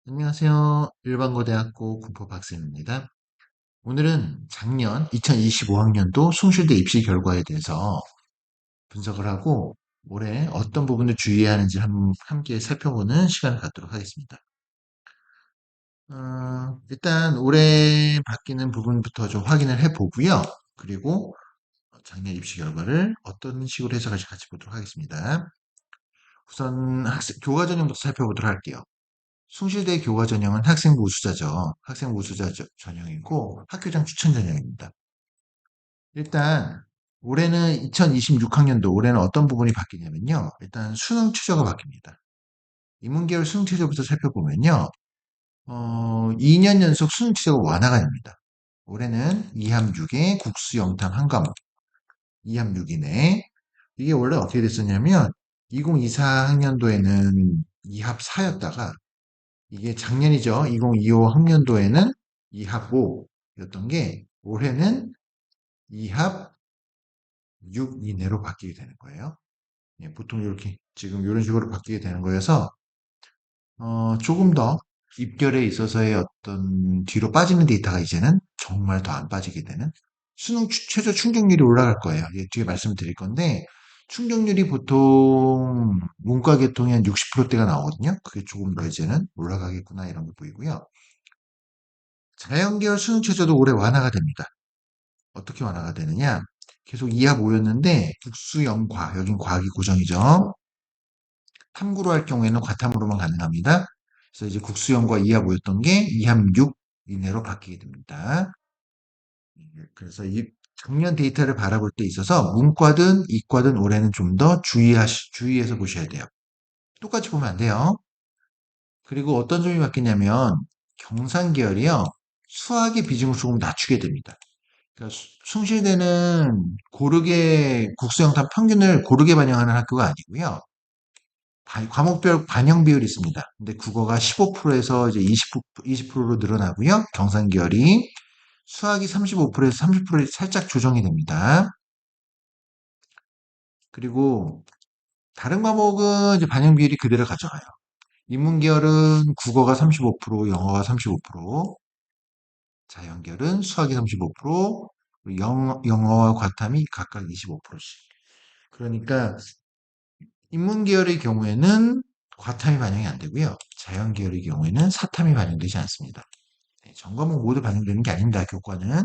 안녕하세요. 일반고대학교 군법학생입니다. 오늘은 작년 2025학년도 숭실대 입시 결과에 대해서 분석을 하고 올해 어떤 부분을 주의해야 하는지 함께 살펴보는 시간을 갖도록 하겠습니다. 일단 올해 바뀌는 부분부터 좀 확인을 해보고요. 그리고 작년 입시 결과를 어떤 식으로 해석할지 같이 보도록 하겠습니다. 우선 교과 전형부터 살펴보도록 할게요. 숭실대 교과 전형은 학생부 우수자죠. 학생부 우수자 전형이고 학교장 추천 전형입니다. 일단 올해는 2026학년도 올해는 어떤 부분이 바뀌냐면요. 일단 수능 최저가 바뀝니다. 인문계열 수능 최저부터 살펴보면요. 2년 연속 수능 최저가 완화가 됩니다. 올해는 2합 6에 국수 영탐 한 과목, 2합 6이네. 이게 원래 어떻게 됐었냐면 2024학년도에는 2합 4였다가 이게 작년이죠. 2025 학년도에는 2합 5였던 게 올해는 2합 6 이내로 바뀌게 되는 거예요. 예, 보통 이렇게 지금 이런 식으로 바뀌게 되는 거여서 조금 더 입결에 있어서의 어떤 뒤로 빠지는 데이터가 이제는 정말 더 안 빠지게 되는 수능 최저 충족률이 올라갈 거예요. 예, 뒤에 말씀드릴 건데 충족률이 보통 문과 계통이 한 60%대가 나오거든요. 그게 조금 더 이제는 올라가겠구나 이런 거 보이고요. 자연계열 수능 최저도 올해 완화가 됩니다. 어떻게 완화가 되느냐? 계속 2합 5였는데 국수 영과 여긴 과학이 고정이죠. 탐구로 할 경우에는 과탐으로만 가능합니다. 그래서 이제 국수 영과 2합 5였던 게 2합 6 이내로 바뀌게 됩니다. 그래서 이 작년 데이터를 바라볼 때 있어서 문과든 이과든 올해는 좀 더 주의해서 보셔야 돼요. 똑같이 보면 안 돼요. 그리고 어떤 점이 바뀌냐면 경상계열이요. 수학의 비중을 조금 낮추게 됩니다. 그러니까 숭실대는 고르게 국수영탄 평균을 고르게 반영하는 학교가 아니고요. 과목별 반영 비율이 있습니다. 근데 국어가 15%에서 이제 20%로 늘어나고요. 경상계열이 수학이 35%에서 30%에 살짝 조정이 됩니다. 그리고 다른 과목은 이제 반영 비율이 그대로 가져가요. 인문계열은 국어가 35%, 영어가 35%, 자연계열은 수학이 35%, 영어와 과탐이 각각 25%씩. 그러니까 인문 계열의 경우에는 과탐이 반영이 안 되고요. 자연 계열의 경우에는 사탐이 반영되지 않습니다. 네, 전 과목 모두 반영되는 게 아닙니다. 교과는.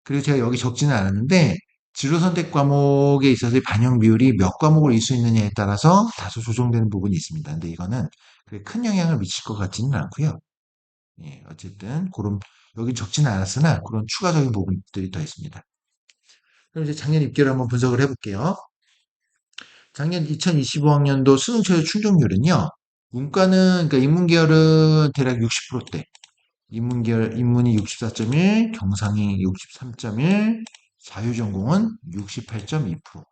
그리고 제가 여기 적지는 않았는데 진로 선택 과목에 있어서의 반영 비율이 몇 과목을 일 수 있느냐에 따라서 다소 조정되는 부분이 있습니다. 근데 이거는 그게 큰 영향을 미칠 것 같지는 않고요. 예, 어쨌든 그런 여기 적지는 않았으나 그런 추가적인 부분들이 더 있습니다. 그럼 이제 작년 입결을 한번 분석을 해볼게요. 작년 2025학년도 수능 최저 충족률은요. 문과는 그러니까 인문계열은 대략 60%대. 인문이 64.1, 경상이 63.1, 자유전공은 68.2%.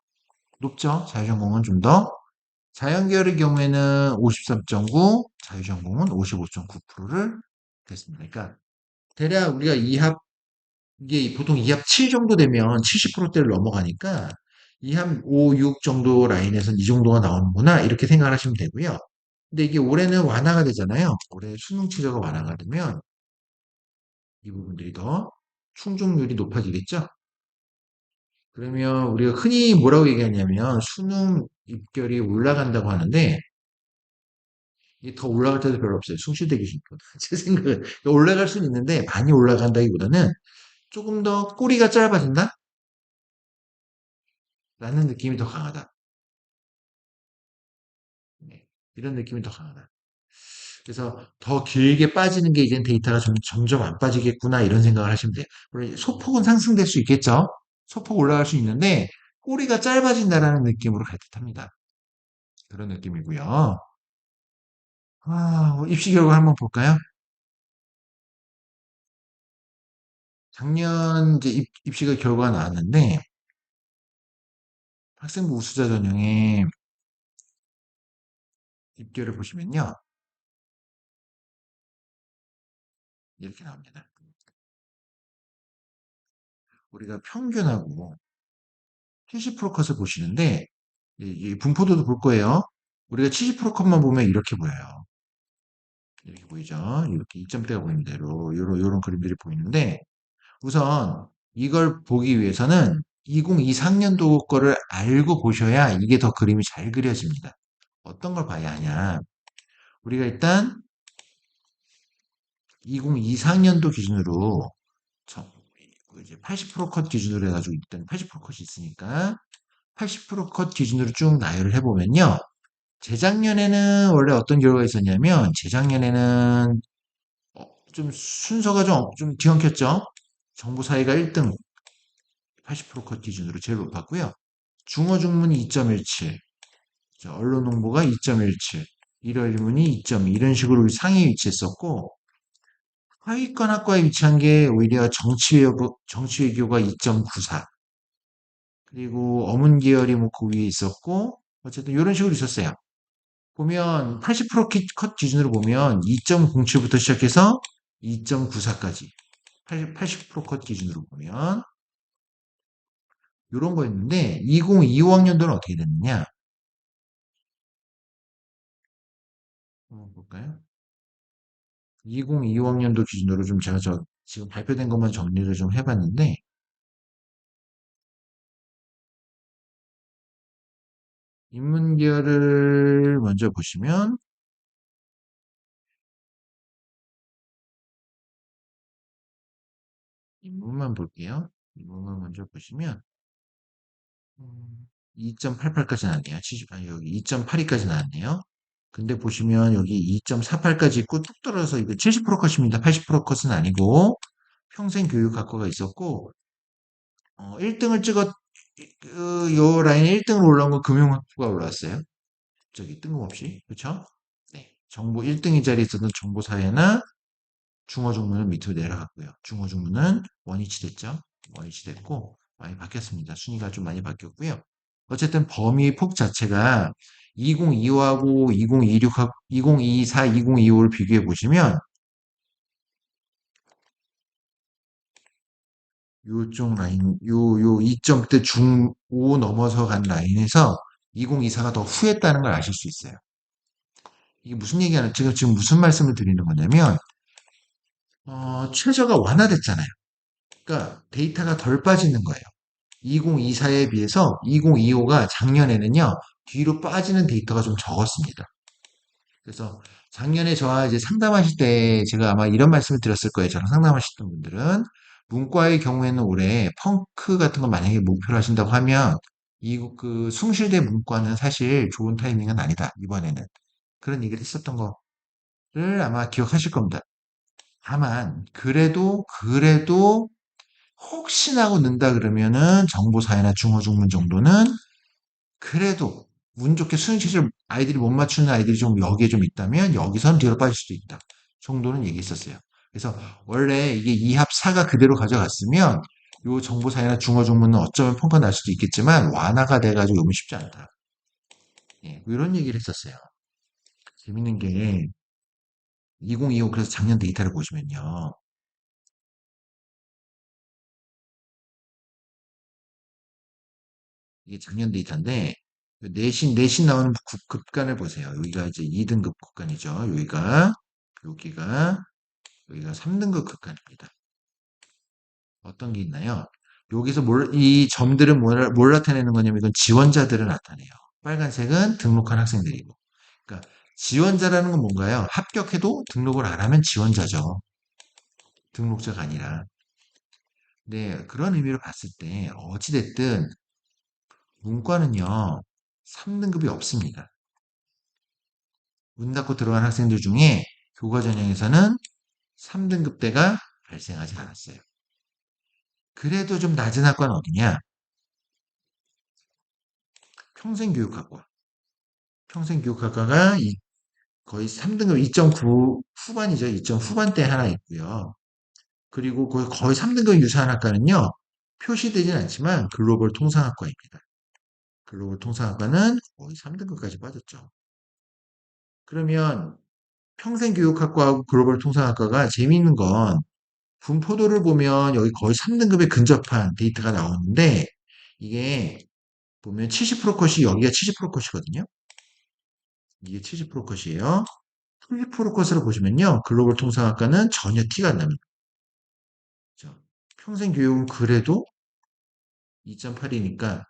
높죠? 자유전공은 좀 더. 자연계열의 경우에는 53.9, 자유전공은 55.9%를 됐습니다. 그러니까 대략 우리가 이게 보통 2합 7 정도 되면 70%대를 넘어가니까 2합 5, 6 정도 라인에서는 이 정도가 나오는구나 이렇게 생각을 하시면 되고요. 근데 이게 올해는 완화가 되잖아요. 올해 수능 최저가 완화가 되면 이 부분들이 더 충족률이 높아지겠죠. 그러면 우리가 흔히 뭐라고 얘기하냐면 수능 입결이 올라간다고 하는데 이게 더 올라갈 때도 별로 없어요. 숭실대 기준보다. 제 생각은 올라갈 수는 있는데 많이 올라간다기보다는 조금 더 꼬리가 짧아진다? 라는 느낌이 더 강하다. 네, 이런 느낌이 더 강하다. 그래서 더 길게 빠지는 게 이제 데이터가 점점 안 빠지겠구나 이런 생각을 하시면 돼요. 물론 소폭은 상승될 수 있겠죠. 소폭 올라갈 수 있는데 꼬리가 짧아진다라는 느낌으로 갈 듯합니다. 그런 느낌이고요. 입시 결과 한번 볼까요? 작년 이제 입시가 결과가 나왔는데 학생부 우수자 전형의 입결을 보시면요. 이렇게 나옵니다. 우리가 평균하고 70% 컷을 보시는데 이 분포도도 볼 거예요. 우리가 70% 컷만 보면 이렇게 보여요. 이렇게 보이죠? 이렇게 이점대가 보이는 대로 요런 그림들이 보이는데 우선 이걸 보기 위해서는 2023년도 거를 알고 보셔야 이게 더 그림이 잘 그려집니다. 어떤 걸 봐야 하냐? 우리가 일단 2024년도 기준으로 이제 80%컷 기준으로 해가지고 일단 80% 컷이 있으니까 80%컷 기준으로 쭉 나열을 해보면요. 재작년에는 원래 어떤 결과가 있었냐면 재작년에는 좀 순서가 좀 뒤엉켰죠. 정보 사이가 1등 80%컷 기준으로 제일 높았고요. 중어 중문이 2.17, 언론 홍보가 2.17, 일요일문이 2.2 이런 식으로 상위 위치했었고 하위권 학과에 위치한 게 오히려 정치외교가 2.94 그리고 어문 계열이 뭐 그 위에 있었고 어쨌든 이런 식으로 있었어요. 보면 80%컷 기준으로 보면 2.07부터 시작해서 2.94까지 80%컷 기준으로 보면 이런 거였는데 2025학년도는 어떻게 됐느냐? 한번 볼까요? 2025학년도 기준으로 좀 제가 지금 발표된 것만 정리를 좀 해봤는데 인문계열을 먼저 보시면 인문만 볼게요. 인문만 먼저 보시면 2.88까지 나왔네요. 여기 2.82까지 나왔네요. 근데 보시면 여기 2.48까지 있고 뚝 떨어져서 이거 70% 컷입니다. 80% 컷은 아니고 평생 교육학과가 있었고 1등을 요 라인에 1등으로 올라온 건 금융학부가 올라왔어요. 저기 뜬금없이 그렇죠? 네. 정보 1등이 자리에 있었던 정보사회나 중어중문은 밑으로 내려갔고요. 중어중문은 원위치 됐죠? 원위치 됐고 많이 바뀌었습니다. 순위가 좀 많이 바뀌었고요. 어쨌든 범위 폭 자체가 2025하고 2026하고 2024, 2025를 비교해 보시면 요쪽 라인, 요 2점대 중5 넘어서 간 라인에서 2024가 더 후했다는 걸 아실 수 있어요. 이게 무슨 얘기하는, 지금 무슨 말씀을 드리는 거냐면, 최저가 완화됐잖아요. 그러니까 데이터가 덜 빠지는 거예요. 2024에 비해서 2025가 작년에는요, 뒤로 빠지는 데이터가 좀 적었습니다. 그래서 작년에 저와 이제 상담하실 때 제가 아마 이런 말씀을 드렸을 거예요. 저랑 상담하셨던 분들은 문과의 경우에는 올해 펑크 같은 거 만약에 목표로 하신다고 하면 그 숭실대 문과는 사실 좋은 타이밍은 아니다. 이번에는 그런 얘기를 했었던 거를 아마 기억하실 겁니다. 다만 그래도 혹시나 하고 는다 그러면은 정보사회나 중어중문 정도는 그래도 운 좋게 수능체제를 아이들이 못 맞추는 아이들이 좀 여기에 좀 있다면 여기선 뒤로 빠질 수도 있다. 정도는 얘기했었어요. 그래서 원래 이게 2합 4가 그대로 가져갔으면 요 정보사회나 중어중문은 어쩌면 평가 날 수도 있겠지만 완화가 돼가지고 너무 쉽지 않다. 예, 뭐 이런 얘기를 했었어요. 재밌는 게 2025 그래서 작년 데이터를 보시면요. 이게 작년 데이터인데 내신 나오는 급간을 보세요. 여기가 이제 2등급 급간이죠. 여기가 3등급 급간입니다. 어떤 게 있나요? 여기서 이 점들은 뭘 나타내는 거냐면 이건 지원자들을 나타내요. 빨간색은 등록한 학생들이고. 그러니까 지원자라는 건 뭔가요? 합격해도 등록을 안 하면 지원자죠. 등록자가 아니라. 네, 그런 의미로 봤을 때 어찌됐든 문과는요. 3등급이 없습니다. 문 닫고 들어간 학생들 중에 교과 전형에서는 3등급대가 발생하지 않았어요. 그래도 좀 낮은 학과는 어디냐? 평생교육학과. 평생교육학과가 거의 3등급 2.9 후반이죠. 2점 후반대 하나 있고요. 그리고 거의 3등급 유사한 학과는요. 표시되진 않지만 글로벌 통상학과입니다. 글로벌 통상학과는 거의 3등급까지 빠졌죠. 그러면 평생교육학과하고 글로벌 통상학과가 재미있는 건 분포도를 보면 여기 거의 3등급에 근접한 데이터가 나오는데 이게 보면 70% 컷이 여기가 70% 컷이거든요. 이게 70% 컷이에요. 플리포르컷으로 보시면요. 글로벌 통상학과는 전혀 티가 안 납니다. 그죠? 평생 교육은 그래도 2.8이니까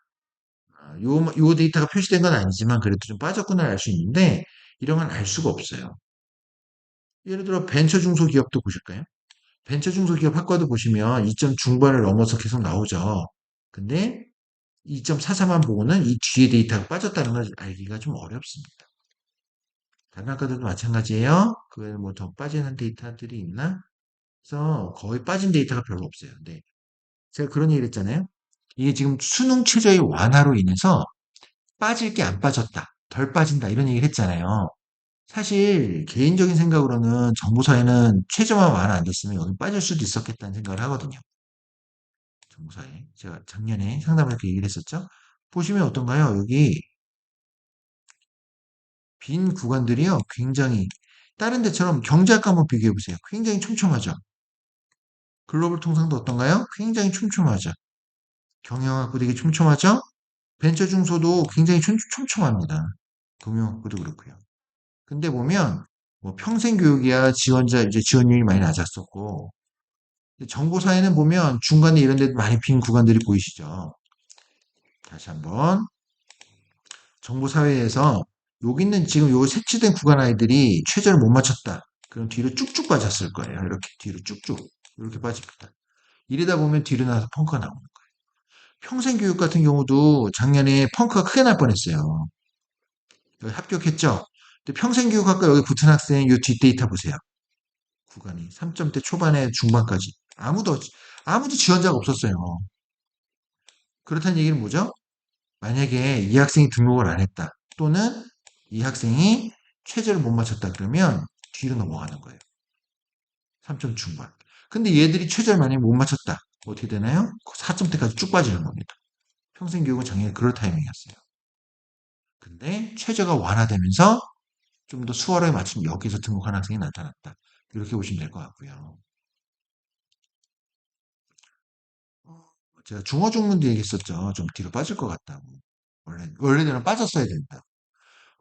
요 데이터가 표시된 건 아니지만 그래도 좀 빠졌구나 알 수 있는데 이런 건 알 수가 없어요. 예를 들어 벤처 중소기업도 보실까요? 벤처 중소기업 학과도 보시면 2점 중반을 넘어서 계속 나오죠. 근데 2.44만 보고는 이 뒤에 데이터가 빠졌다는 걸 알기가 좀 어렵습니다. 다른 학과들도 마찬가지예요. 그에 뭐 더 빠지는 데이터들이 있나? 그래서 거의 빠진 데이터가 별로 없어요. 네. 제가 그런 얘기를 했잖아요. 이게 지금 수능 최저의 완화로 인해서 빠질 게 안 빠졌다. 덜 빠진다. 이런 얘기를 했잖아요. 사실 개인적인 생각으로는 정보사에는 최저만 완화 안 됐으면 여기 빠질 수도 있었겠다는 생각을 하거든요. 정보사에. 제가 작년에 상담할 때 얘기를 했었죠. 보시면 어떤가요? 여기 빈 구간들이요. 굉장히 다른 데처럼 경제학과 한번 비교해 보세요. 굉장히 촘촘하죠. 글로벌 통상도 어떤가요? 굉장히 촘촘하죠. 경영학부 되게 촘촘하죠. 벤처 중소도 굉장히 촘촘합니다. 금융학부도 그렇고요. 근데 보면 뭐 평생교육이야 지원자 이제 지원율이 많이 낮았었고 정보사회는 보면 중간에 이런 데 많이 빈 구간들이 보이시죠. 다시 한번 정보사회에서 여기 있는 지금 요 색칠된 구간 아이들이 최저를 못 맞췄다. 그럼 뒤로 쭉쭉 빠졌을 거예요. 이렇게 뒤로 쭉쭉 이렇게 빠집니다. 이러다 보면 뒤로 나서 펑크가 나오는 거예요. 평생교육 같은 경우도 작년에 펑크가 크게 날 뻔했어요. 여기 합격했죠. 근데 평생교육학과 여기 붙은 학생 요 뒷데이터 보세요. 구간이 3점대 초반에 중반까지 아무도 지원자가 없었어요. 그렇다는 얘기는 뭐죠? 만약에 이 학생이 등록을 안 했다 또는 이 학생이 최저를 못 맞췄다 그러면 뒤로 넘어가는 거예요. 3점 중반. 근데 얘들이 최저를 만약에 못 맞췄다. 어떻게 되나요? 4점대까지 쭉 빠지는 겁니다. 평생교육은 작년에 그럴 타이밍이었어요. 근데 최저가 완화되면서 좀 더 수월하게 맞춘 여기서 등록한 학생이 나타났다. 이렇게 보시면 될 것 같고요. 제가 중어 중문도 얘기했었죠. 좀 뒤로 빠질 것 같다고. 원래대로 빠졌어야 된다.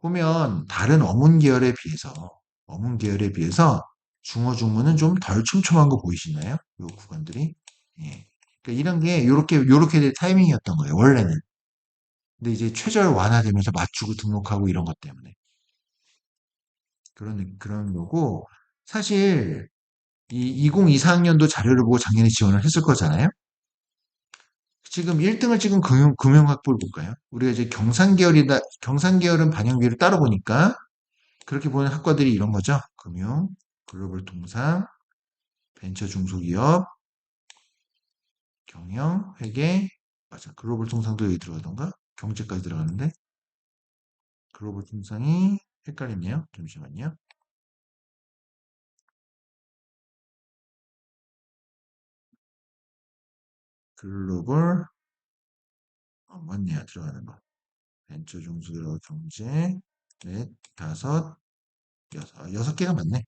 보면 다른 어문 계열에 비해서 중어 중문은 좀 덜 촘촘한 거 보이시나요? 요 구간들이. 예. 그러니까 이런 게 요렇게 될 타이밍이었던 거예요. 원래는. 근데 이제 최저를 완화되면서 맞추고 등록하고 이런 것 때문에 그런 거고 사실 이 2024학년도 자료를 보고 작년에 지원을 했을 거잖아요. 지금 1등을 찍은 금융학부를 볼까요? 우리가 이제 경상계열은 반영비를 따로 보니까 그렇게 보는 학과들이 이런 거죠. 금융, 글로벌 통상, 벤처 중소기업, 경영, 회계, 맞아. 글로벌 통상도 여기 들어가던가? 경제까지 들어가는데 글로벌 통상이 헷갈리네요. 잠시만요. 글로벌 맞네요. 들어가는 거. 벤처 중소기업 경제 넷, 다섯, 여섯 개가 맞네.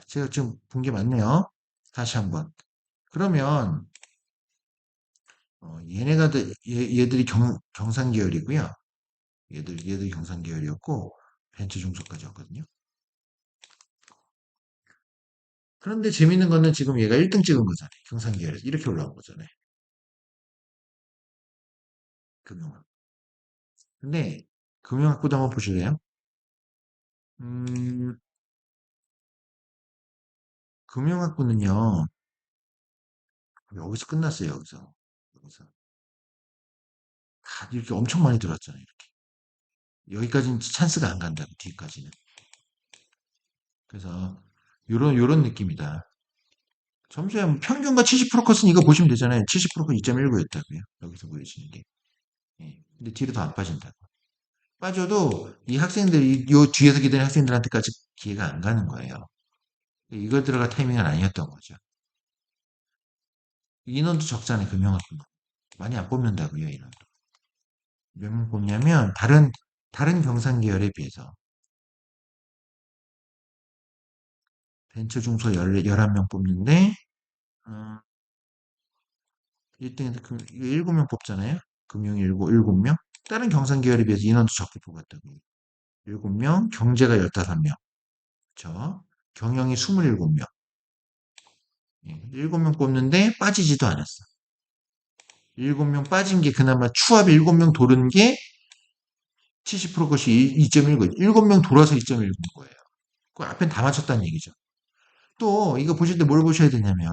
제가 지금 본 게 맞네요. 다시 한번. 그러면 얘들이 경상계열이고요. 얘들이 경상계열이었고 벤처 중소까지였거든요. 그런데 재밌는 거는 지금 얘가 1등 찍은 거잖아요. 경상계열에서 이렇게 올라온 거잖아요. 금융학. 근데 금융학부도 한번 보실래요? 음, 금융학부는요. 여기서 끝났어요. 여기서 다 이렇게 엄청 많이 들어왔잖아요. 이렇게. 여기까지는 찬스가 안 간다고 뒤까지는. 그래서 요런 느낌이다. 점수야 뭐 평균과 70% 컷은 이거 보시면 되잖아요. 70%컷 2.19였다고요. 여기서 보여지는 게. 예. 근데 뒤로 더 안 빠진다고. 빠져도 이 학생들이 요 뒤에서 기다리는 학생들한테까지 기회가 안 가는 거예요. 이걸 들어갈 타이밍은 아니었던 거죠. 인원도 적잖아요. 금융학부는. 많이 안 뽑는다고요. 인원도. 몇 명 뽑냐면 다른 경상 계열에 비해서 벤처 중소 11명 뽑는데 어, 1등에서 7명 뽑잖아요. 금융 7명. 다른 경상 계열에 비해서 인원도 적게 뽑았다고요. 7명, 경제가 15명. 그쵸? 경영이 27명. 7명 뽑는데 빠지지도 않았어. 7명 빠진 게 그나마 추합 7명 도른 게 70% 것이 2.19. 7명 돌아서 2.19 거예요. 그 앞엔 다 맞췄다는 얘기죠. 또 이거 보실 때 뭘 보셔야 되냐면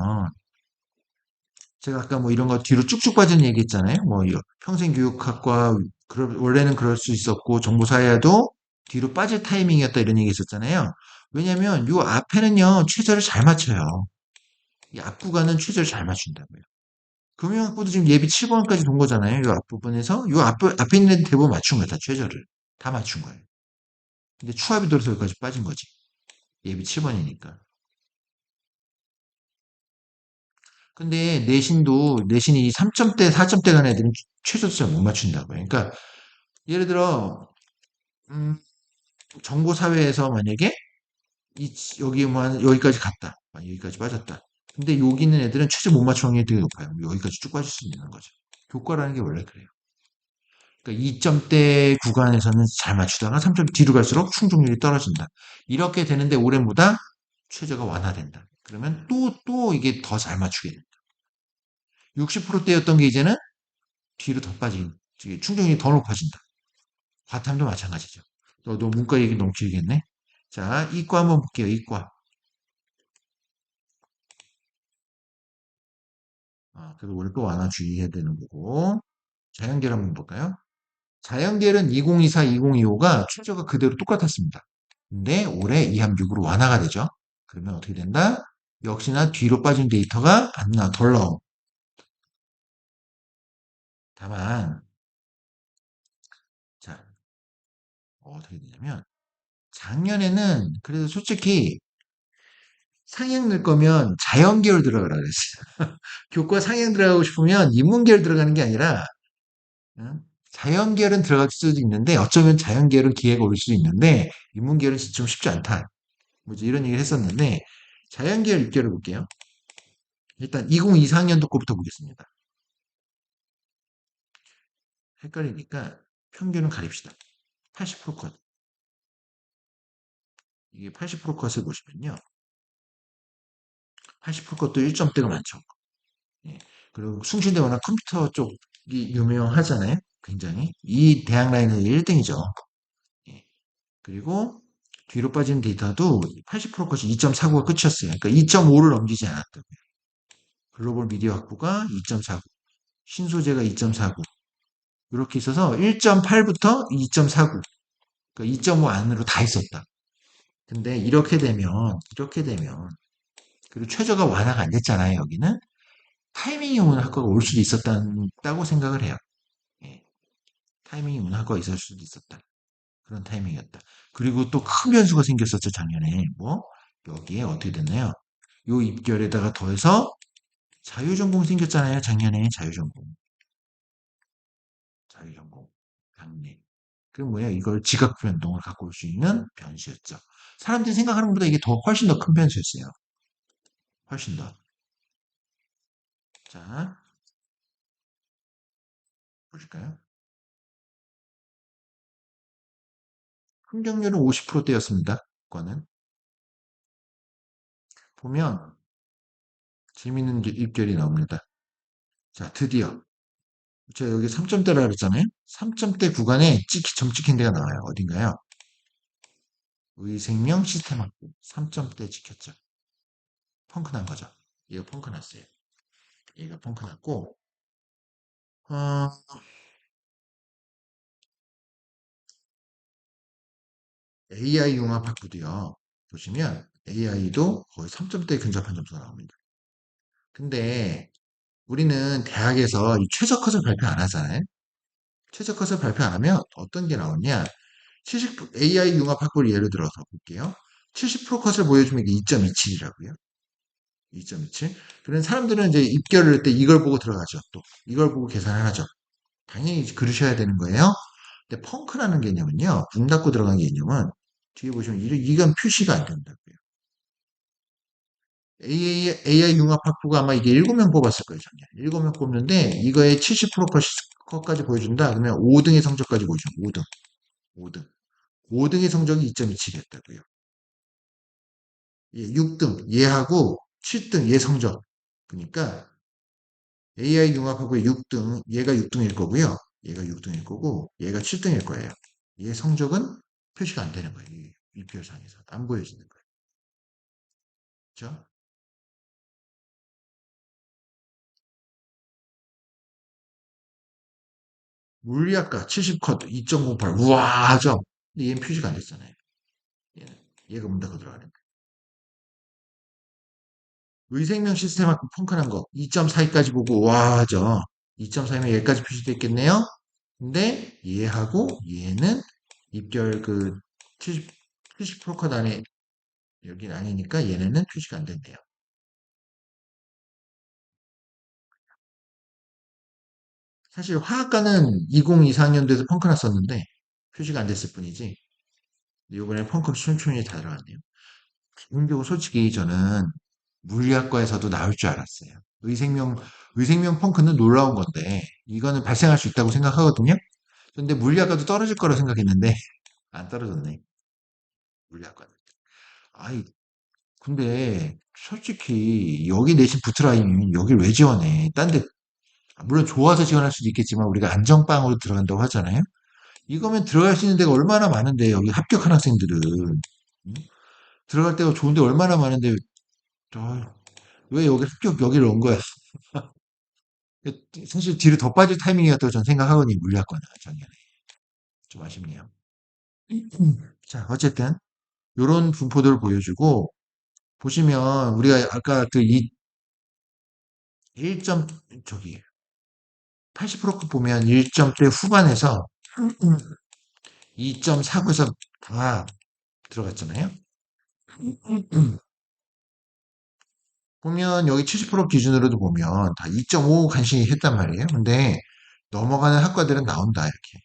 제가 아까 뭐 이런 거 뒤로 쭉쭉 빠지는 얘기 했잖아요. 뭐 평생교육학과 원래는 그럴 수 있었고 정보사회도 뒤로 빠질 타이밍이었다 이런 얘기 있었잖아요. 왜냐면 요 앞에는요 최저를 잘 맞춰요. 이 앞구간은 최저를 잘 맞춘다고요. 금융학부도 지금 예비 7번까지 돈 거잖아요. 요 앞부분에서 요 앞에 있는 애들 대부분 맞춘 거야. 다 최저를. 다 맞춘 거예요. 근데 추합이 돌아서 여기까지 빠진 거지. 예비 7번이니까. 근데 내신이 3점대, 4점대 간 애들은 최저점을 못 맞춘다고요. 그러니까 예를 들어 정보 사회에서 만약에 여기 뭐 여기까지 갔다. 여기까지 빠졌다. 근데 여기 있는 애들은 최저 못 맞춘 확률이 되게 높아요. 여기까지 쭉 빠질 수 있는 거죠. 교과라는 게 원래 그래요. 그러니까 2점대 구간에서는 잘 맞추다가 3점 뒤로 갈수록 충족률이 떨어진다. 이렇게 되는데 올해보다 최저가 완화된다. 그러면 또 이게 더 잘 맞추게 된다. 60%대였던 게 이제는 뒤로 더 빠진, 충족률이 더 높아진다. 과탐도 마찬가지죠. 너 문과 얘기 너무 길겠네. 자, 이과 한번 볼게요. 이과. 그리고 원래 또 완화 주의해야 되는 거고. 자연계를 한번 볼까요? 자연계는 2024, 2025가 출처가 그대로 똑같았습니다. 근데 올해 2함6으로 완화가 되죠. 그러면 어떻게 된다? 역시나 뒤로 빠진 데이터가 안 나, 덜 나옴. 다만, 자, 어떻게 되냐면, 작년에는 그래도 솔직히 상향 낼 거면 자연계열 들어가라 그랬어요. 교과 상향 들어가고 싶으면 인문계열 들어가는 게 아니라, 응? 자연계열은 들어갈 수도 있는데, 어쩌면 자연계열은 기회가 올 수도 있는데, 인문계열은 좀 쉽지 않다. 뭐 이런 얘기를 했었는데, 자연계열 입결을 볼게요. 일단 2024학년도 거부터 보겠습니다. 헷갈리니까 평균은 가립시다. 80% 컷. 이게 80% 컷을 보시면요. 80% 컷도 1점대가 많죠. 예. 그리고 숭실대 워낙 컴퓨터 쪽이 유명하잖아요. 굉장히. 이 대학 라인은 1등이죠. 예. 그리고 뒤로 빠진 데이터도 80% 컷이 2.49가 끝이었어요. 그러니까 2.5를 넘기지 않았다고요. 글로벌 미디어 학부가 2.49, 신소재가 2.49. 이렇게 있어서 1.8부터 2.49. 그러니까 2.5 안으로 다 있었다. 근데 이렇게 되면, 그리고 최저가 완화가 안 됐잖아요, 여기는. 타이밍이 오는 학과가 올 수도 있었다고 생각을 해요. 예. 타이밍이 오는 학과가 있을 수도 있었다. 그런 타이밍이었다. 그리고 또 큰 변수가 생겼었죠, 작년에. 뭐, 여기에 어떻게 됐나요? 요 입결에다가 더해서 자유전공 생겼잖아요, 작년에 자유전공. 자유전공. 강내. 그럼 뭐야? 이걸 지각 변동을 갖고 올 수 있는 변수였죠. 사람들이 생각하는 것보다 이게 훨씬 더 큰 변수였어요. 훨씬 더. 자, 보실까요? 합격률은 50%대였습니다. 과는. 보면 재미있는 입결이 나옵니다. 자, 드디어 제가 여기 3점대라 그랬잖아요. 3점대 구간에 점 찍힌 데가 나와요. 어딘가요? 의생명 시스템학부 3점대 찍혔죠. 펑크 난 거죠. 얘가 펑크 났어요. 얘가 펑크 났고 어, AI 융합학부도요. 보시면 AI도 거의 3점대 근접한 점수가 나옵니다. 근데 우리는 대학에서 이 최저컷을 발표 안 하잖아요. 최저컷을 발표 안 하면 어떤 게 나오냐? 70, AI 융합 확보를 예를 들어서 볼게요. 70% 컷을 보여주면 이게 2.27이라고요. 2.27. 그런 사람들은 이제 입결을 할 때 이걸 보고 들어가죠. 또 이걸 보고 계산을 하죠. 당연히 그러셔야 되는 거예요. 근데 펑크라는 개념은요. 문 닫고 들어간 개념은 뒤에 보시면 이건 표시가 안 된다고요. AI 융합 학부가 아마 이게 7명 뽑았을 거예요, 작년에. 7명 뽑는데 이거에 70% 컷까지 보여준다. 그러면 5등의 성적까지 보여줘. 5등. 5등. 5등의 성적이 2.27이었다고요. 예, 6등 얘하고 7등 얘 성적. 그러니까 AI 융합하고 6등, 얘가 6등일 거고요. 얘가 6등일 거고, 얘가 7등일 거예요. 얘 성적은 표시가 안 되는 거예요. 이 일표상에서. 안 보여지는 거예요. 그죠? 물리학과 70컷 2.08. 우와, 하죠? 근데 얘는 표시가 안 됐잖아요. 얘는. 얘가 문제가 들어가는 거예요. 의생명 시스템학과 펑크난 거 2.42까지 보고, 와, 하죠? 2.4면 얘까지 표시되어 있겠네요? 근데 얘하고 얘는 입결 그 70% 안에 여기는 아니니까 얘네는 표시가 안 된대요. 사실 화학과는 2024학년도에서 펑크 났었는데 표시가 안 됐을 뿐이지 이번에 펑크 촘촘히 다 들어갔네요. 개인적으로 솔직히 저는 물리학과에서도 나올 줄 알았어요. 의생명 펑크는 놀라운 건데 이거는 발생할 수 있다고 생각하거든요. 근데 물리학과도 떨어질 거라 생각했는데 안 떨어졌네. 물리학과는. 아이 근데 솔직히 여기 내신 부트라이는 여길 왜 지원해? 딴데 물론 좋아서 지원할 수도 있겠지만 우리가 안정빵으로 들어간다고 하잖아요. 이거면 들어갈 수 있는 데가 얼마나 많은데 여기 합격한 학생들은 응? 들어갈 데가 좋은데 얼마나 많은데 왜 여기 합격 여기를 온 거야? 사실 뒤로 더 빠질 타이밍이었다고 저는 생각하거든요. 물리학과는 작년에 좀 아쉽네요. 자 어쨌든 이런 분포들을 보여주고 보시면 우리가 아까 그 이 1점 저기 80% 보면 1점대 후반에서 2.49에서 다 들어갔잖아요. 보면 여기 70% 기준으로도 보면 다 2.5 간신히 했단 말이에요. 근데 넘어가는 학과들은 나온다 이렇게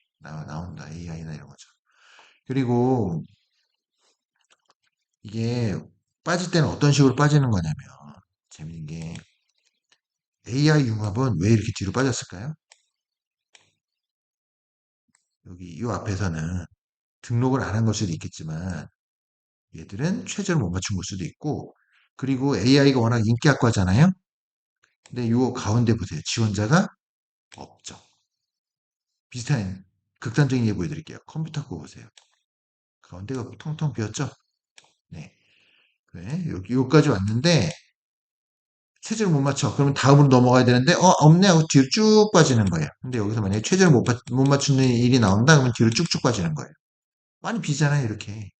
나온다 AI나 이런 거죠. 그리고 이게 빠질 때는 어떤 식으로 빠지는 거냐면 재밌는 게 AI 융합은 왜 이렇게 뒤로 빠졌을까요? 여기 이 앞에서는 등록을 안 한 걸 수도 있겠지만 얘들은 최저를 못 맞춘 걸 수도 있고 그리고 AI가 워낙 인기 학과잖아요. 근데 요 가운데 보세요. 지원자가 없죠. 비슷한 극단적인 예 보여드릴게요. 컴퓨터 거 보세요. 가운데가 텅텅 비었죠? 네. 네. 여기까지 왔는데 최저를 못 맞춰. 그러면 다음으로 넘어가야 되는데 없네 하고 뒤로 쭉 빠지는 거예요. 근데 여기서 만약에 최저를 못 맞추는 일이 나온다 그러면 뒤로 쭉쭉 빠지는 거예요. 많이 비잖아요 이렇게.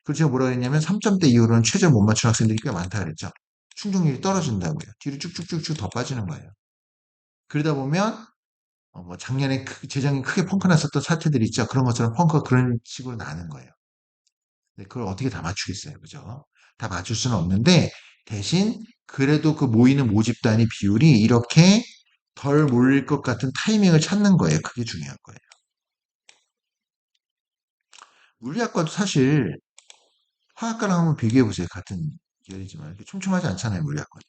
그리고 제가 뭐라 그랬냐면 3점대 이후로는 최저 못 맞추는 학생들이 꽤 많다 그랬죠. 충족률이 떨어진다고요. 뒤로 쭉쭉쭉쭉 더 빠지는 거예요. 그러다 보면 뭐 작년에 재작년에 크게 펑크 났었던 사태들 있죠. 그런 것처럼 펑크가 그런 식으로 나는 거예요. 근데 그걸 어떻게 다 맞추겠어요. 그죠? 다 맞출 수는 없는데 대신 그래도 그 모이는 모집단위 비율이 이렇게 덜 몰릴 것 같은 타이밍을 찾는 거예요. 그게 중요한 거예요. 물리학과도 사실 화학과랑 한번 비교해 보세요. 같은 계열이지만 이렇게 촘촘하지 않잖아요. 물리학과는.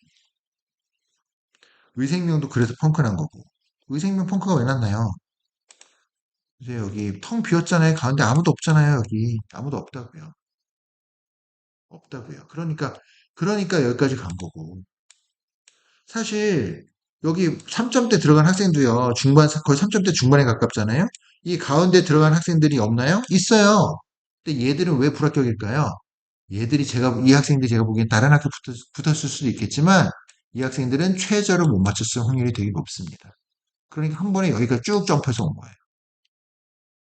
의생명도 그래서 펑크 난 거고. 의생명 펑크가 왜 났나요? 이제 여기 텅 비었잖아요. 가운데 아무도 없잖아요. 여기 아무도 없다고요. 없다고요. 그러니까 여기까지 간 거고. 사실 여기 3점대 들어간 학생도요. 거의 3점대 중반에 가깝잖아요. 이 가운데 들어간 학생들이 없나요? 있어요. 근데 얘들은 왜 불합격일까요? 이 학생들이 제가 보기엔 다른 학교 붙었을 수도 있겠지만 이 학생들은 최저를 못 맞췄을 확률이 되게 높습니다. 그러니까 한 번에 여기가 쭉 점프해서 온 거예요.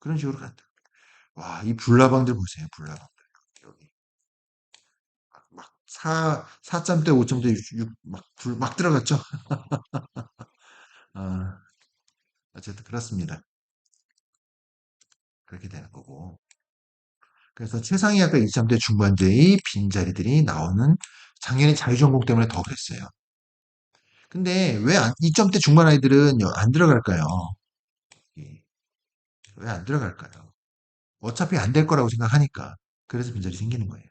그런 식으로 간다. 와, 이 불나방들 보세요. 불나방들. 여기 막 4점대, 5점대, 6, 막 들어갔죠? 아, 어쨌든 그렇습니다. 그렇게 되는 거고. 그래서 최상위 학과 2점대 중반대의 빈자리들이 나오는 작년에 자유전공 때문에 더 그랬어요. 근데 왜 2점대 중반 아이들은 안 들어갈까요? 왜 안 들어갈까요? 어차피 안 될 거라고 생각하니까. 그래서 빈자리 생기는 거예요.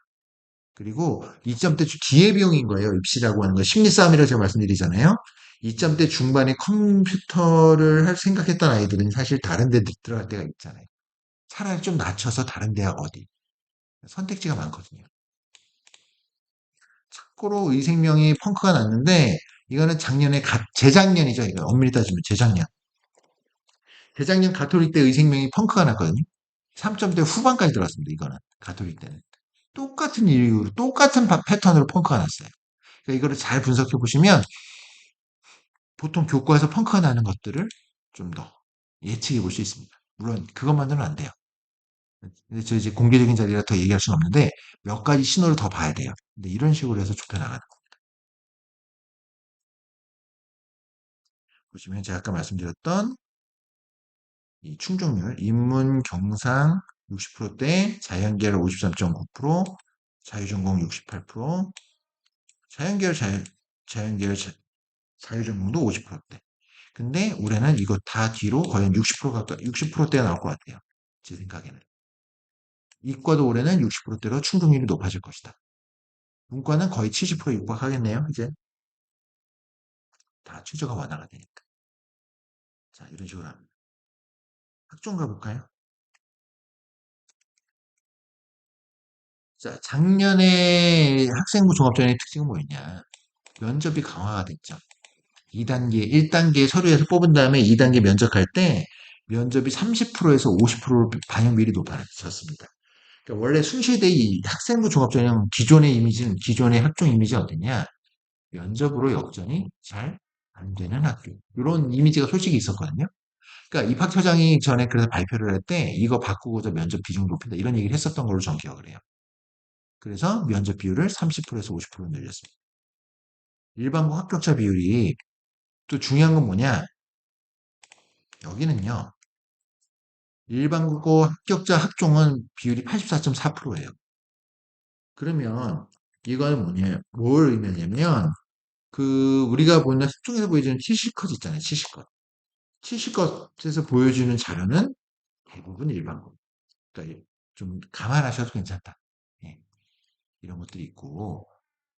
그리고 2점대 기회비용인 거예요. 입시라고 하는 거. 심리 싸움이라고 제가 말씀드리잖아요. 2점대 중반에 컴퓨터를 할 생각했던 아이들은 사실 다른 데 들어갈 때가 있잖아요. 차라리 좀 낮춰서 다른 대학 어디. 선택지가 많거든요. 거꾸로 의생명이 펑크가 났는데 이거는 작년에 재작년이죠. 이거 엄밀히 따지면 재작년. 재작년 가톨릭 때 의생명이 펑크가 났거든요. 3점대 후반까지 들어갔습니다. 이거는 가톨릭 때는. 똑같은 이유로 똑같은 패턴으로 펑크가 났어요. 그러니까 이거를 잘 분석해 보시면 보통 교과에서 펑크가 나는 것들을 좀 더 예측해 볼 수 있습니다. 물론 그것만으로는 안 돼요. 근데 저 이제 공개적인 자리라 더 얘기할 수는 없는데 몇 가지 신호를 더 봐야 돼요. 근데 이런 식으로 해서 좁혀나가는 거. 보시면 제가 아까 말씀드렸던 이 충족률, 인문, 경상 60%대, 자연계열 53.9%, 자유전공 68%, 자연계열, 자연계열 자유전공도 50%대. 근데 올해는 이거 다 뒤로 거의 한 60% 가까이, 60%대가 나올 것 같아요. 제 생각에는. 이과도 올해는 60%대로 충족률이 높아질 것이다. 문과는 거의 70% 육박하겠네요. 이제 다 최저가 완화가 되니까. 자, 이런 식으로 합니다. 학종 가볼까요? 자, 작년에 학생부 종합전형의 특징은 뭐였냐? 면접이 강화가 됐죠. 2단계, 1단계 서류에서 뽑은 다음에 2단계 면접할 때 면접이 30%에서 50%로 반영 비율이 높아졌습니다. 그러니까 원래 숭실대 이 학생부 종합전형 기존의 이미지는 기존의 학종 이미지가 어땠냐? 면접으로 역전이 잘 안 되는 학교. 이런 이미지가 솔직히 있었거든요. 그러니까 입학처장이 전에 그래서 발표를 할 때 이거 바꾸고자 면접 비중 높인다 이런 얘기를 했었던 걸로 전 기억을 해요. 그래서 면접 비율을 30%에서 50%로 늘렸습니다. 일반고 합격자 비율이 또 중요한 건 뭐냐? 여기는요. 일반고 합격자 학종은 비율이 84.4%예요. 그러면 이거는 뭐냐? 뭘 의미하냐면 우리가 보는 학종에서 보여주는 70컷 있잖아요. 70컷. 70컷에서 보여주는 자료는 대부분 일반고. 그러니까 좀 감안하셔도 괜찮다. 예, 이런 것들이 있고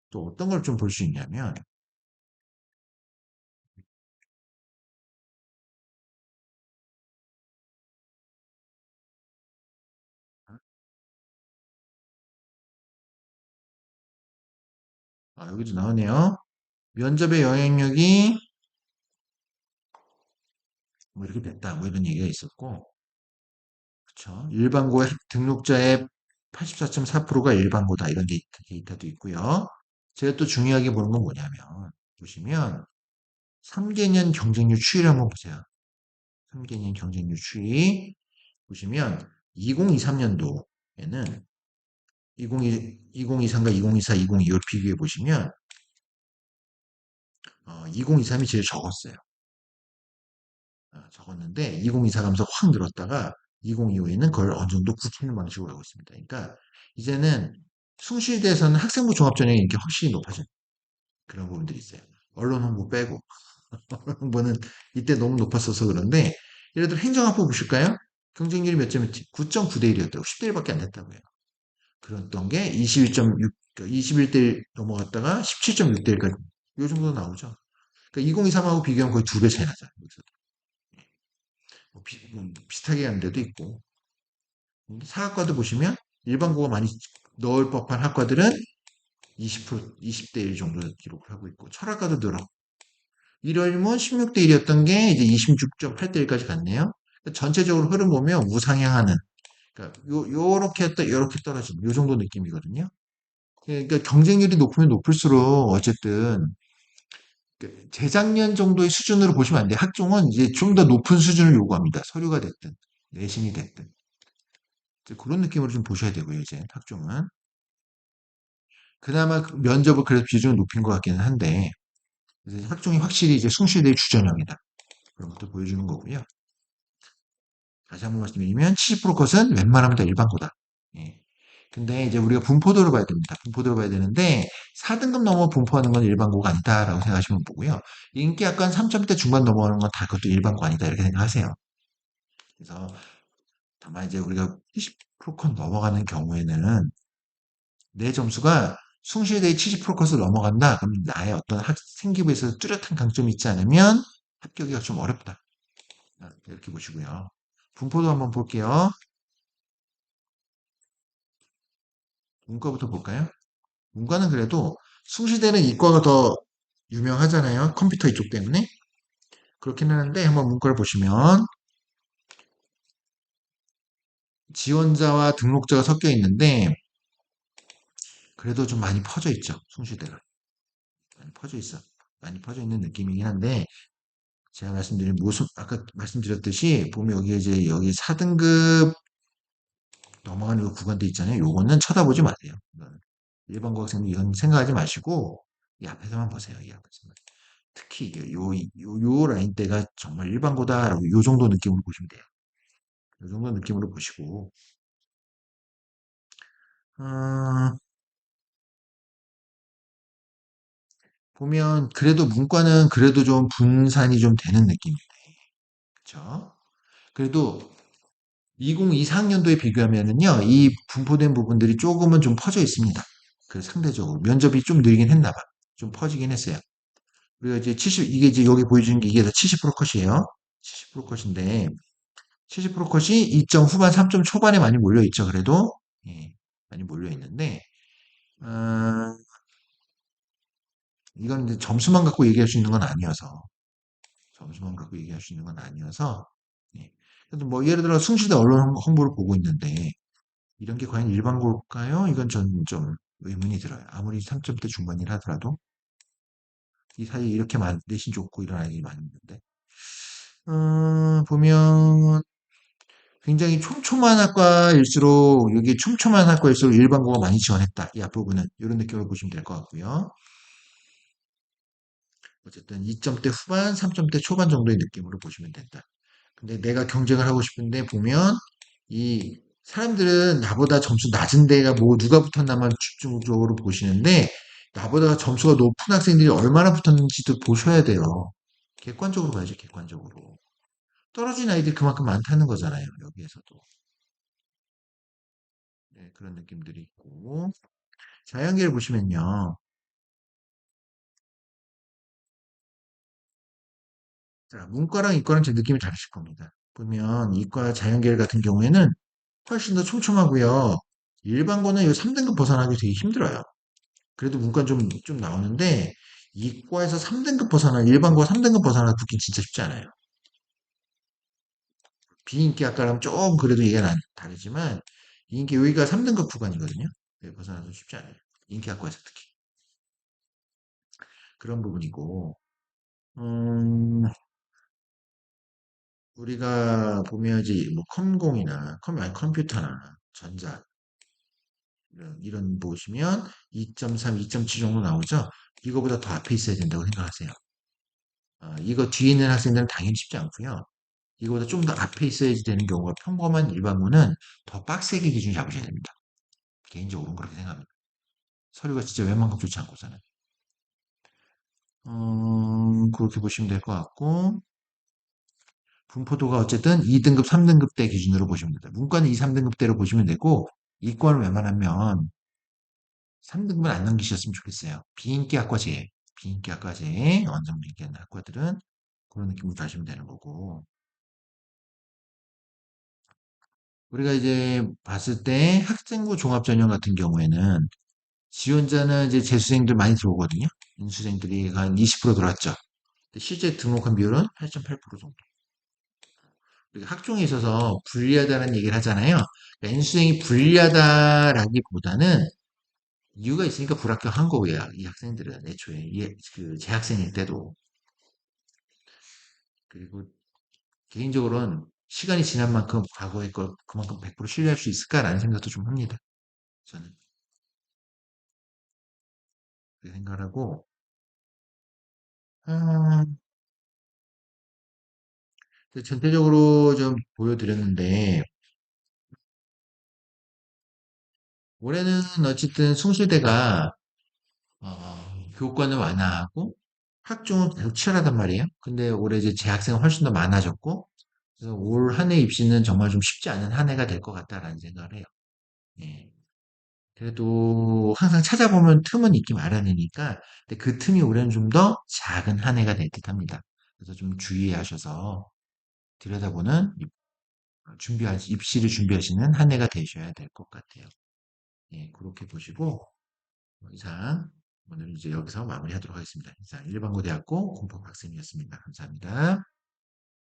또 어떤 걸 좀 볼 수 있냐면 여기도 나오네요. 면접의 영향력이 뭐 이렇게 됐다. 뭐 이런 얘기가 있었고 그쵸. 일반고의 등록자의 84.4%가 일반고다. 이런 데이터도 있고요. 제가 또 중요하게 보는 건 뭐냐면 보시면 3개년 경쟁률 추이를 한번 보세요. 3개년 경쟁률 추이 보시면 2023년도에는 2023과 2024, 2025를 비교해 보시면 2023이 제일 적었어요. 적었는데 2024 가면서 확 늘었다가 2025에는 그걸 어느 정도 굳히는 방식으로 하고 있습니다. 그러니까 이제는 숭실대에서는 학생부 종합전형이 이렇게 확실히 높아진 그런 부분들이 있어요. 언론 홍보 빼고 언론 홍보는 이때 너무 높았어서 그런데 예를 들어 행정학부 보실까요? 경쟁률이 몇 점이었지? 9.9대 1이었다고 10대 1밖에 안 됐다고요. 그랬던 게 21.6, 21대 1 넘어갔다가 17.6대 1까지 이 정도 나오죠. 그러니까 2023하고 비교하면 거의 두 배 차이 나죠. 뭐 비슷하게 하는 데도 있고 사학과도 보시면 일반고가 많이 넣을 법한 학과들은 20%, 20대 1 정도 기록을 하고 있고 철학과도 늘어. 이러면 16대 1이었던 게 이제 26.8대 1까지 갔네요. 그러니까 전체적으로 흐름 보면 우상향하는 그러니까 요렇게 했다 요렇게 떨어지는 요 정도 느낌이거든요. 그러니까 경쟁률이 높으면 높을수록 어쨌든 재작년 정도의 수준으로 보시면 안 돼요. 학종은 이제 좀 더 높은 수준을 요구합니다. 서류가 됐든 내신이 됐든 그런 느낌으로 좀 보셔야 되고요. 이제 학종은 그나마 면접을 그래도 비중을 높인 것 같기는 한데 학종이 확실히 이제 숭실대의 주전형이다. 그런 것도 보여주는 거고요. 다시 한번 말씀드리면 70% 것은 웬만하면 다 일반고다. 예. 근데 이제 우리가 분포도를 봐야 됩니다. 분포도를 봐야 되는데 4등급 넘어 분포하는 건 일반고가 아니다라고 생각하시면 보고요. 인기학관 3점대 중반 넘어가는 건 다 그것도 일반고 아니다 이렇게 생각하세요. 그래서 다만 이제 우리가 70%컷 넘어가는 경우에는 내 점수가 숭실대의 70%컷을 넘어간다. 그럼 나의 어떤 생기부에서 뚜렷한 강점이 있지 않으면 합격이 좀 어렵다. 이렇게 보시고요. 분포도 한번 볼게요. 문과부터 볼까요? 문과는 그래도 숭실대는 이과가 더 유명하잖아요. 컴퓨터 이쪽 때문에. 그렇긴 하는데 한번 문과를 보시면 지원자와 등록자가 섞여 있는데 그래도 좀 많이 퍼져 있죠. 숭실대가. 많이 퍼져 있어. 많이 퍼져 있는 느낌이긴 한데 제가 말씀드린 모습 아까 말씀드렸듯이 보면 여기 이제 여기 4등급 넘어가는 요 구간도 있잖아요. 요거는 쳐다보지 마세요. 일반 고학생들 이건 생각하지 마시고 이 앞에서만 보세요. 이 앞에서만. 특히 이게 요 라인대가 정말 일반고다라고 요 정도 느낌으로 보시면 돼요. 요 정도 느낌으로 보시고 어, 보면 그래도 문과는 그래도 좀 분산이 좀 되는 느낌이에요. 그렇죠? 그래도 2024학년도에 비교하면은요, 이 분포된 부분들이 조금은 좀 퍼져 있습니다. 그 상대적으로 면접이 좀 늘긴 했나 봐. 좀 퍼지긴 했어요. 그리고 이제 70 이게 이제 여기 보여주는 게 이게 다 70% 컷이에요. 70% 컷인데 70% 컷이 2점 후반, 3점 초반에 많이 몰려 있죠. 그래도 예, 많이 몰려 있는데 어, 이건 이제 점수만 갖고 얘기할 수 있는 건 아니어서 점수만 갖고 얘기할 수 있는 건 아니어서 예. 그래도 뭐 예를 들어 숭실대 언론 홍보를 보고 있는데 이런 게 과연 일반고일까요? 이건 전 좀 의문이 들어요. 아무리 3점대 중반이라 하더라도 이 사이에 이렇게 내신 좋고 이런 아이들이 많이 있는데 보면 굉장히 촘촘한 학과일수록 여기 촘촘한 학과일수록 일반고가 많이 지원했다. 이 앞부분은 이런 느낌으로 보시면 될 것 같고요. 어쨌든 2점대 후반, 3점대 초반 정도의 느낌으로 보시면 된다. 근데 내가 경쟁을 하고 싶은데 보면 이 사람들은 나보다 점수 낮은 데가 뭐 누가 붙었나만 집중적으로 보시는데 나보다 점수가 높은 학생들이 얼마나 붙었는지도 보셔야 돼요. 객관적으로 봐야죠, 객관적으로. 떨어진 아이들이 그만큼 많다는 거잖아요, 여기에서도. 네, 그런 느낌들이 있고. 자연계를 보시면요. 자, 문과랑 이과랑 제 느낌이 다르실 겁니다. 보면 이과 자연계열 같은 경우에는 훨씬 더 촘촘하고요. 일반고는 이 3등급 벗어나기 되게 힘들어요. 그래도 문과는 좀 나오는데 이과에서 3등급 벗어나 일반고가 3등급 벗어나 붙긴 진짜 쉽지 않아요. 비인기 학과랑 조금 그래도 얘기가 다르지만 인기 여기가 3등급 구간이거든요. 네, 벗어나도 쉽지 않아요. 인기 학과에서 특히 그런 부분이고 우리가 보면 이제 뭐 컴공이나 아니 컴퓨터나 전자 이런 보시면 2.3, 2.7 정도 나오죠. 이거보다 더 앞에 있어야 된다고 생각하세요. 이거 뒤에 있는 학생들은 당연히 쉽지 않고요. 이거보다 좀 더 앞에 있어야지 되는 경우가 평범한 일반고는 더 빡세게 기준 잡으셔야 됩니다. 개인적으로는 그렇게 생각합니다. 서류가 진짜 웬만큼 좋지 않고서는. 그렇게 보시면 될 것 같고, 분포도가 어쨌든 2등급, 3등급대 기준으로 보시면 됩니다. 문과는 2, 3등급대로 보시면 되고, 이과는 웬만하면 3등급은 안 넘기셨으면 좋겠어요. 비인기 학과 제외. 비인기 학과 제외, 완전 비인기 학과들은 그런 느낌으로 가시면 되는 거고. 우리가 이제 봤을 때 학생부 종합전형 같은 경우에는 지원자는 이제 재수생들 많이 들어오거든요. 인수생들이 한 20% 들어왔죠. 실제 등록한 비율은 8.8% 정도. 우리가 학종에 있어서 불리하다는 얘기를 하잖아요. 그러니까 인수생이 불리하다라기보다는 이유가 있으니까 불합격한 거고요. 이 학생들은 애초에 그 재학생일 때도 그리고 개인적으로는 시간이 지난 만큼 과거의 걸 그만큼 100% 신뢰할 수 있을까라는 생각도 좀 합니다. 저는 그 생각을 하고 아, 전체적으로 좀 보여드렸는데 올해는 어쨌든 숭실대가 교육관을 완화하고 학종은 계속 치열하단 말이에요. 근데 올해 이제 재학생은 훨씬 더 많아졌고 그래서 올 한 해 입시는 정말 좀 쉽지 않은 한 해가 될 것 같다라는 생각을 해요. 예. 그래도 항상 찾아보면 틈은 있기 마련이니까 근데 그 틈이 올해는 좀 더 작은 한 해가 될 듯합니다. 그래서 좀 주의하셔서 들여다보는 입시를 준비하시는 한 해가 되셔야 될 것 같아요. 예, 그렇게 보시고 뭐 이상 오늘 이제 여기서 마무리하도록 하겠습니다. 이상 일반고대학교 공법학생이었습니다. 감사합니다.